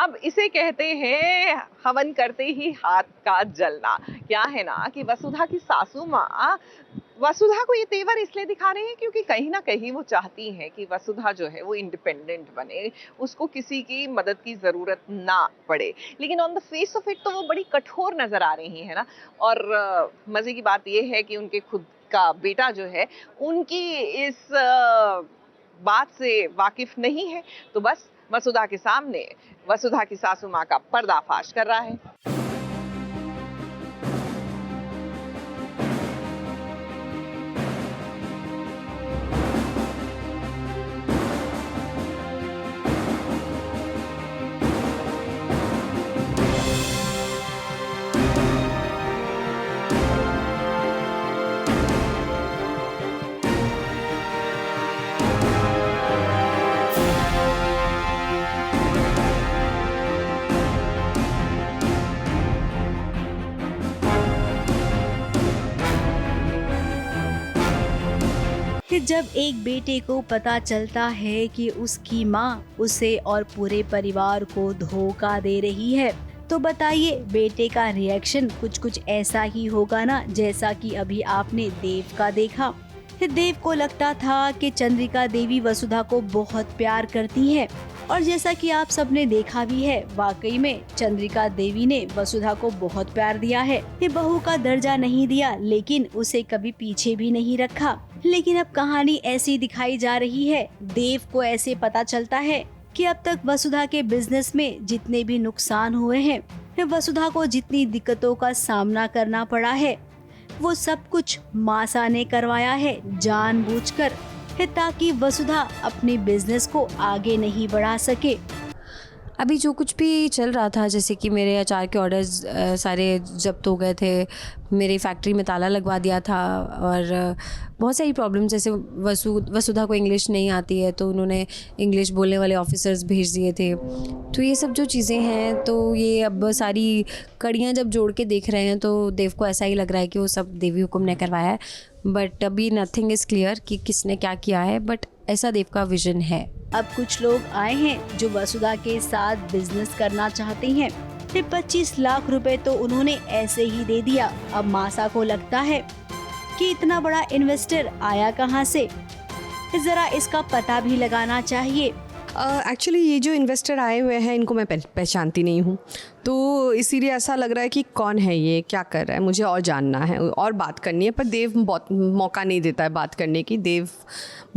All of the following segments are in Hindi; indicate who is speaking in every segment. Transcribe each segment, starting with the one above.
Speaker 1: अब इसे कहते हैं हवन करते ही हाथ का जलना। क्या है ना कि वसुधा की सासू माँ वसुधा को ये तेवर इसलिए दिखा रहे हैं क्योंकि कहीं ना कहीं वो चाहती हैं कि वसुधा जो है वो इंडिपेंडेंट बने, उसको किसी की मदद की जरूरत ना पड़े। लेकिन on the face of it तो वो बड़ी कठोर नजर आ रही है ना। और मजे की बात ये है कि उनके खुद का बेटा जो है उनकी इस बात से वाकिफ नहीं है, तो बस वसुधा के सामने वसुधा की सासू माँ का पर्दाफाश कर रहा है।
Speaker 2: कि जब एक बेटे को पता चलता है कि उसकी माँ उसे और पूरे परिवार को धोखा दे रही है, तो बताइए बेटे का रिएक्शन कुछ ऐसा ही होगा ना, जैसा कि अभी आपने देव का देखा। देव को लगता था कि चंद्रिका देवी वसुधा को बहुत प्यार करती है, और जैसा कि आप सबने देखा भी है, वाकई में चंद्रिका देवी ने वसुधा को बहुत प्यार दिया है। ये बहू का दर्जा नहीं दिया, लेकिन उसे कभी पीछे भी नहीं रखा। लेकिन अब कहानी ऐसी दिखाई जा रही है, देव को ऐसे पता चलता है कि अब तक वसुधा के बिजनेस में जितने भी नुकसान हुए हैं, वसुधा को जितनी दिक्कतों का सामना करना पड़ा है, वो सब कुछ मासा ने करवाया है जानबूझकर, ताकि वसुधा अपने बिजनेस को आगे नहीं बढ़ा सके।
Speaker 3: अभी जो कुछ भी चल रहा था, जैसे कि मेरे अचार के ऑर्डर्स सारे जब्त हो गए थे, मेरी फैक्ट्री में ताला लगवा दिया था, और बहुत सारी प्रॉब्लम, जैसे वसुधा को इंग्लिश नहीं आती है तो उन्होंने इंग्लिश बोलने वाले ऑफिसर्स भेज दिए थे। तो ये सब जो चीज़ें हैं, तो ये अब सारी कड़ियाँ जब जोड़ के देख रहे हैं तो देव को ऐसा ही लग रहा है कि वो सब देवी हुक्म ने करवाया है। बट अभी नथिंग इज़ क्लियर कि किसने क्या किया है, बट ऐसा देव का विजन है।
Speaker 2: अब कुछ लोग आए हैं जो वसुधा के साथ बिजनेस करना चाहते हैं। 25 लाख रुपए तो उन्होंने ऐसे ही दे दिया। अब मासा को लगता है कि इतना बड़ा इन्वेस्टर आया कहां से, जरा इसका पता भी लगाना चाहिए।
Speaker 4: एक्चुअली ये जो इन्वेस्टर आए हुए हैं इनको मैं पहचानती नहीं हूँ, तो इसीलिए ऐसा लग रहा है कि कौन है ये, क्या कर रहा है, मुझे और जानना है और बात करनी है। पर देव बहुत मौका नहीं देता है बात करने की। देव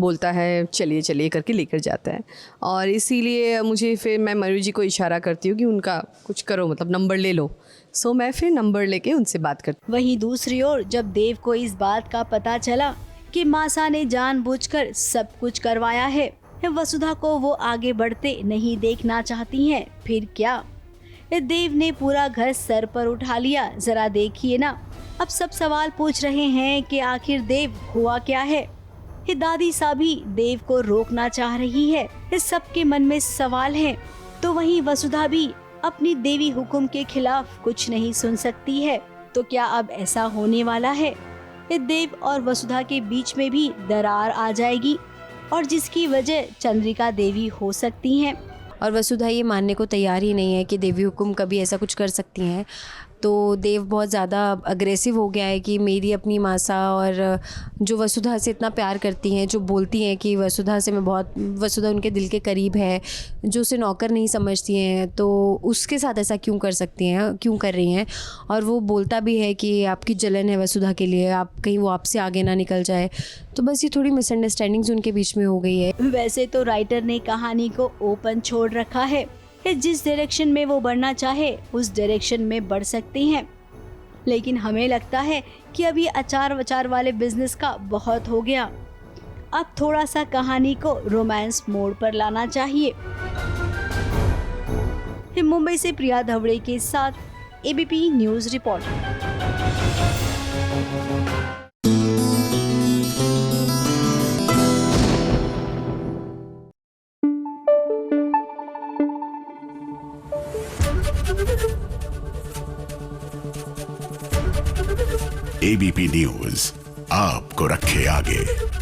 Speaker 4: बोलता है चलिए चलिए करके लेकर जाता है, और इसीलिए मुझे फिर मैं मयूर जी को इशारा करती हूँ कि उनका कुछ करो, मतलब नंबर ले लो। सो मैं फिर नंबर लेके उनसे बात करती।
Speaker 2: वहीं दूसरी ओर जब देव को इस बात का पता चला कि मासा ने जानबूझकर सब कुछ करवाया है, वसुधा को वो आगे बढ़ते नहीं देखना चाहती हैं, फिर क्या? देव ने पूरा घर सर पर उठा लिया। जरा देखिए ना, अब सब सवाल पूछ रहे हैं कि आखिर देव हुआ क्या है। दादी साभी देव को रोकना चाह रही है, इस सब के मन में सवाल हैं। तो वहीं वसुधा भी अपनी देवी हुक्म के खिलाफ कुछ नहीं सुन सकती है। तो क्या अब ऐसा होने वाला है, देव और वसुधा के बीच में भी दरार आ जाएगी, और जिसकी वजह चंद्रिका देवी हो सकती हैं।
Speaker 3: और वसुधा ये मानने को तैयार ही नहीं है कि देवी हुक्म कभी ऐसा कुछ कर सकती हैं। तो देव बहुत ज़्यादा अग्रेसिव हो गया है कि मेरी अपनी मासा, और जो वसुधा से इतना प्यार करती हैं, जो बोलती हैं कि वसुधा से मैं बहुत, वसुधा उनके दिल के करीब है, जो उसे नौकर नहीं समझती हैं, तो उसके साथ ऐसा क्यों कर सकती हैं, क्यों कर रही हैं। और वो बोलता भी है कि आपकी जलन है वसुधा के लिए, आप कहीं वो आपसे आगे ना निकल जाए। तो बस ये थोड़ी मिसअंडरस्टैंडिंग्स उनके बीच में हो गई है।
Speaker 2: वैसे तो राइटर ने कहानी को ओपन छोड़ रखा है, जिस डायरेक्शन में वो बढ़ना चाहे उस डायरेक्शन में बढ़ सकती हैं। लेकिन हमें लगता है कि अब ये अचार वचार वाले बिजनेस का बहुत हो गया। अब थोड़ा सा कहानी को रोमांस मोड पर लाना चाहिए। मुंबई से प्रिया धवड़े के साथ ABP news report.
Speaker 5: ABP news आपको रखे आगे।